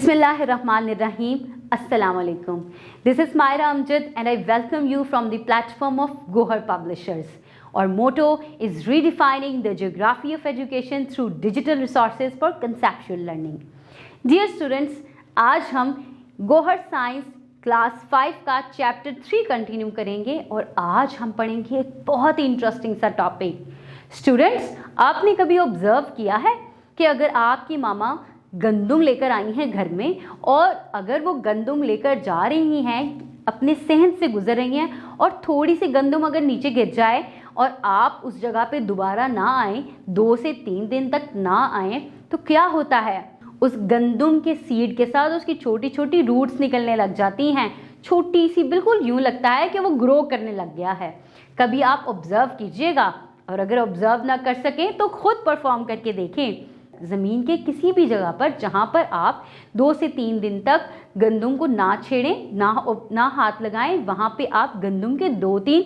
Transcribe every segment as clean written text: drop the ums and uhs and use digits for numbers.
Bismillahirrahmanirrahim. Assalamu alaikum. This is Myra Amjad and I welcome you from the platform of Gohar Publishers. Our motto is redefining the geography of education through digital resources for conceptual learning. Dear students, आज हम Gohar science class 5 का chapter 3 continue करेंगे और आज हम पढ़ेंगे एक बहुत ही इंटरेस्टिंग सा टॉपिक। स्टूडेंट्स, आपने कभी ऑब्जर्व किया है कि अगर आपकी मामा गंदुम लेकर आई हैं घर में और अगर वो गंदुम लेकर जा रही हैं, अपने सहन से गुजर रही हैं और थोड़ी सी गंदुम अगर नीचे गिर जाए और आप उस जगह पे दोबारा ना आए, 2 से 3 दिन तक ना आए, तो क्या होता है? उस गंदुम के सीड के साथ उसकी छोटी छोटी रूट्स निकलने लग जाती हैं, छोटी सी, बिल्कुल यूं लगता है कि वो ग्रो करने लग गया है। कभी आप ऑब्जर्व कीजिएगा और अगर ऑब्जर्व ना कर सकें तो खुद परफॉर्म करके देखें। ज़मीन के किसी भी जगह पर जहाँ पर आप 2 से 3 दिन तक गंदुम को ना छेड़ें, ना हाथ लगाएं, वहाँ पे आप गंदुम के 2-3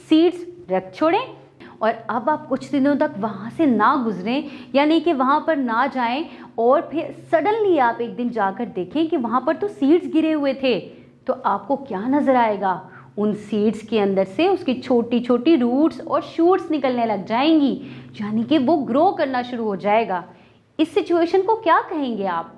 सीड्स रख छोड़ें और अब आप कुछ दिनों तक वहाँ से ना गुजरें, यानी कि वहाँ पर ना जाएं और फिर सडनली आप एक दिन जाकर देखें कि वहाँ पर तो सीड्स गिरे हुए थे, तो आपको क्या नज़र आएगा? उन सीड्स के अंदर से उसकी छोटी छोटी रूट्स और शूट्स निकलने लग जाएंगी, यानी कि वो ग्रो करना शुरू हो जाएगा। इस सिचुएशन को क्या कहेंगे आप?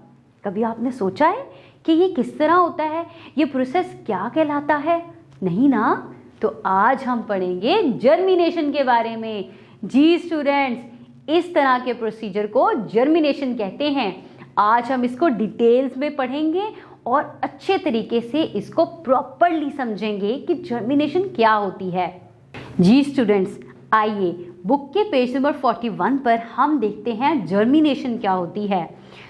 कभी आपने सोचा है कि ये किस तरह होता है, ये प्रोसेस क्या कहलाता है? नहीं ना? तो आज हम पढ़ेंगे जर्मिनेशन के बारे में। जी स्टूडेंट्स, इस तरह के प्रोसीजर को जर्मिनेशन कहते हैं। आज हम इसको डिटेल्स में पढ़ेंगे और अच्छे तरीके से इसको प्रॉपरली समझेंगे कि जर्मिनेशन क्या होती है। जी स्टूडेंट्स, आइए बुक के पेज नंबर 41 पर हम देखते हैं जर्मिनेशन क्या होती है।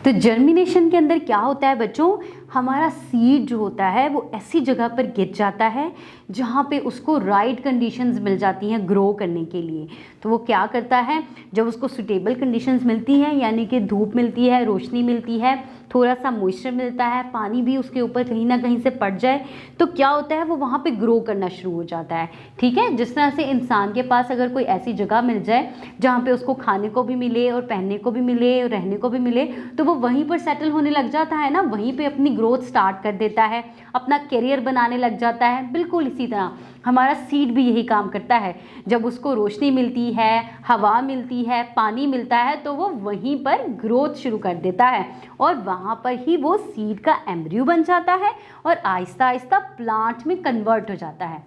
तो जर्मिनेशन के अंदर क्या होता है बच्चों? हमारा सीड जो होता है वो ऐसी जगह पर गिर जाता है जहाँ पे उसको राइट कंडीशंस मिल जाती हैं ग्रो करने के लिए। तो वो क्या करता है, जब उसको सुटेबल कंडीशंस मिलती हैं, यानी कि धूप मिलती है, रोशनी मिलती है, थोड़ा सा मॉइस्चर मिलता है, पानी भी उसके ऊपर कहीं ना कहीं से पड़ जाए, तो क्या होता है, वो वहाँ पे ग्रो करना शुरू हो जाता है। ठीक है, जिस तरह से इंसान के पास अगर कोई ऐसी जगह मिल जाए जहाँ पे उसको खाने को भी मिले और पहनने को भी मिले और रहने को भी मिले, तो वो वहीं पर सेटल होने लग जाता है ना, वहीं पे अपनी ग्रोथ स्टार्ट कर देता है, अपना करियर बनाने लग जाता है। बिल्कुल इसी तरह हमारा सीड भी यही काम करता है। जब उसको रोशनी मिलती है, हवा मिलती है, पानी मिलता है, तो वो वहीं पर ग्रोथ शुरू कर देता है और वहाँ पर ही वो सीड का एम्ब्रियो बन जाता है और आहिस्ता आहिस्ता प्लांट में कन्वर्ट हो जाता है।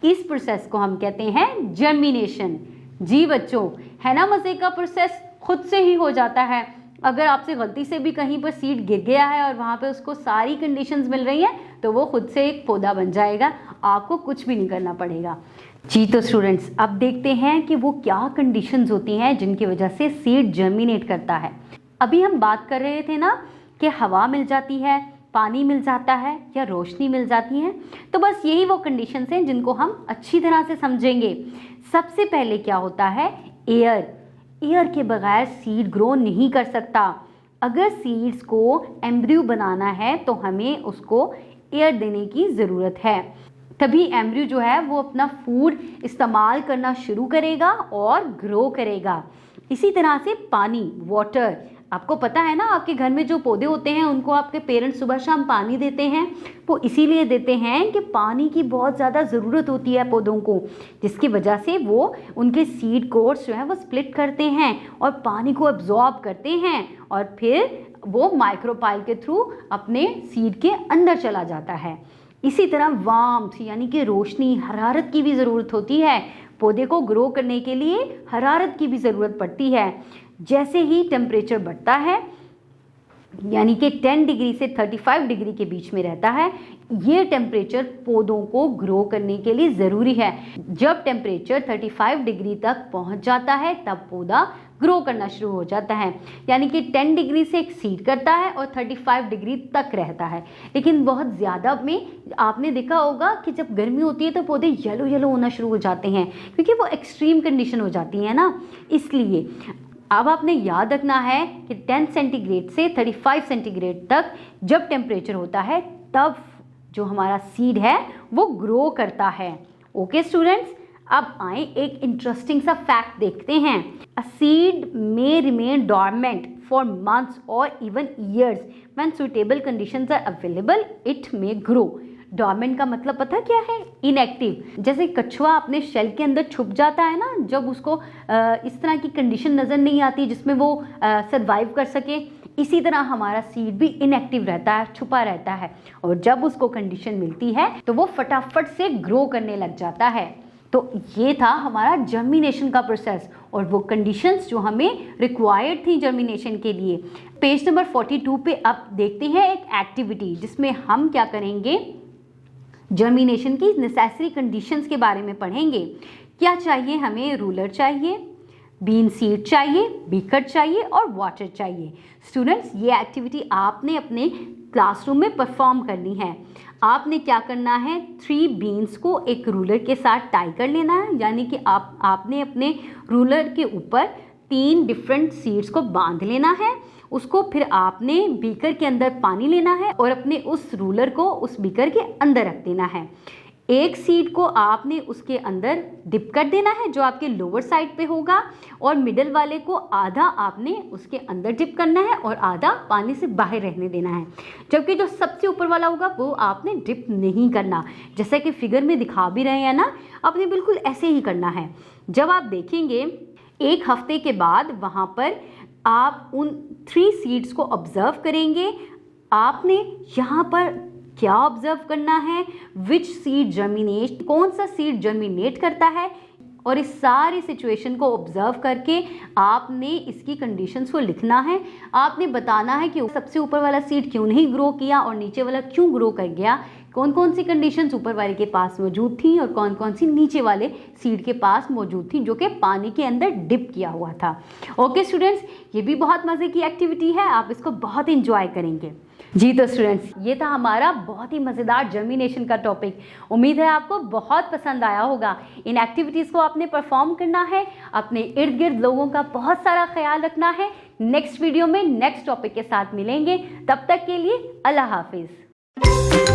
इस प्रोसेस को हम कहते हैं जर्मिनेशन। जी बच्चों, है ना मज़े का प्रोसेस? खुद से ही हो जाता है। अगर आपसे गलती से भी कहीं पर सीड गिर गया है और वहाँ पे उसको सारी कंडीशंस मिल रही हैं, तो वो खुद से एक पौधा बन जाएगा, आपको कुछ भी नहीं करना पड़ेगा। जी तो स्टूडेंट्स, अब देखते हैं कि वो क्या कंडीशंस होती हैं जिनकी वजह से सीड जर्मिनेट करता है। अभी हम बात कर रहे थे ना कि हवा मिल जाती है, पानी मिल जाता है या रोशनी मिल जाती है, तो बस यही वो कंडीशंस हैं जिनको हम अच्छी तरह से समझेंगे। सबसे पहले क्या होता है? एयर। एयर के बगैर सीड ग्रो नहीं कर सकता। अगर सीड्स को एम्ब्रियो बनाना है तो हमें उसको एयर देने की ज़रूरत है, तभी एम्ब्रियो जो है वो अपना फूड इस्तेमाल करना शुरू करेगा और ग्रो करेगा। इसी तरह से पानी, वाटर, आपको पता है ना, आपके घर में जो पौधे होते हैं उनको आपके पेरेंट्स सुबह शाम पानी देते हैं, वो इसीलिए देते हैं कि पानी की बहुत ज़्यादा ज़रूरत होती है पौधों को, जिसकी वजह से वो उनके सीड कोर्स जो है वो स्प्लिट करते हैं और पानी को एब्जॉर्ब करते हैं और फिर वो माइक्रोपाइल के थ्रू अपने सीड के अंदर चला जाता है। इसी तरह वार्मथ, यानी कि रोशनी, हरारत की भी ज़रूरत होती है। पौधे को ग्रो करने के लिए हरारत की भी ज़रूरत पड़ती है। जैसे ही टेम्परेचर बढ़ता है, यानी कि 10 डिग्री से 35 डिग्री के बीच में रहता है, ये टेम्परेचर पौधों को ग्रो करने के लिए ज़रूरी है। जब टेम्परेचर 35 डिग्री तक पहुंच जाता है तब पौधा ग्रो करना शुरू हो जाता है, यानी कि 10 डिग्री से एक्सीड करता है और 35 डिग्री तक रहता है। लेकिन बहुत ज़्यादा में आपने देखा होगा कि जब गर्मी होती है तो पौधे येलो येलो होना शुरू हो जाते हैं, क्योंकि वो एक्सट्रीम कंडीशन हो जाती है ना। इसलिए अब आपने याद रखना है कि 10 सेंटीग्रेड से 35 सेंटीग्रेड तक जब टेम्परेचर होता है तब जो हमारा सीड है वो ग्रो करता है। ओके स्टूडेंट्स, अब आए एक इंटरेस्टिंग सा फैक्ट देखते हैं। A seed may remain dormant for months और even years when suitable conditions are available it may grow. Dormant का मतलब पता क्या है? इनएक्टिव। जैसे कछुआ अपने शेल के अंदर छुप जाता है ना, जब उसको इस तरह की कंडीशन नज़र नहीं आती जिसमें वो सर्वाइव कर सके, इसी तरह हमारा सीड भी इनएक्टिव रहता है, छुपा रहता है, और जब उसको कंडीशन मिलती है तो वो फटाफट से ग्रो करने लग जाता है। तो ये था हमारा जर्मिनेशन का प्रोसेस और वो कंडीशंस जो हमें रिक्वायर्ड थी जर्मिनेशन के लिए। पेज नंबर 42 पे अब देखते हैं एक एक्टिविटी जिसमें हम क्या करेंगे, जर्मिनेशन की नेसेसरी कंडीशंस के बारे में पढ़ेंगे। क्या चाहिए हमें? रूलर चाहिए, बीन सीड चाहिए, बीकर चाहिए और वाटर चाहिए। स्टूडेंट्स, ये एक्टिविटी आपने अपने क्लासरूम में परफॉर्म करनी है। आपने क्या करना है, 3 बीन्स को एक रूलर के साथ टाई कर लेना है, यानी कि आपने अपने रूलर के ऊपर 3 डिफरेंट सीड्स को बांध लेना है। उसको फिर आपने बीकर के अंदर पानी लेना है और अपने उस रूलर को उस बीकर के अंदर रख देना है। एक सीड को आपने उसके अंदर डिप कर देना है जो आपके लोअर साइड पे होगा, और मिडल वाले को आधा आपने उसके अंदर डिप करना है और आधा पानी से बाहर रहने देना है। जबकि जो सबसे ऊपर वाला होगा वो आपने डिप नहीं करना, जैसा कि फिगर में दिखा भी रहे हैं ना, आपने बिल्कुल ऐसे ही करना है। जब आप देखेंगे 1 हफ्ते के बाद वहाँ पर आप उन 3 सीड्स को ऑब्जर्व करेंगे। आपने यहाँ पर क्या ऑब्जर्व करना है, विच सीड जर्मिनेट, कौन सा सीड जर्मिनेट करता है, और इस सारी सिचुएशन को ऑब्जर्व करके आपने इसकी कंडीशंस को लिखना है। आपने बताना है कि सबसे ऊपर वाला सीड क्यों नहीं ग्रो किया और नीचे वाला क्यों ग्रो कर गया, कौन कौन सी कंडीशंस ऊपर वाले के पास मौजूद थी और कौन कौन सी नीचे वाले सीड के पास मौजूद थी जो कि पानी के अंदर डिप किया हुआ था। ओके स्टूडेंट्स, ये भी बहुत मज़े की एक्टिविटी है, आप इसको बहुत इंजॉय करेंगे। जी तो स्टूडेंट्स, ये था हमारा बहुत ही मज़ेदार जर्मिनेशन का टॉपिक। उम्मीद है आपको बहुत पसंद आया होगा। इन एक्टिविटीज़ को आपने परफॉर्म करना है, अपने इर्द गिर्द लोगों का बहुत सारा ख्याल रखना है। नेक्स्ट वीडियो में नेक्स्ट टॉपिक के साथ मिलेंगे, तब तक के लिए अल्लाह हाफिज़।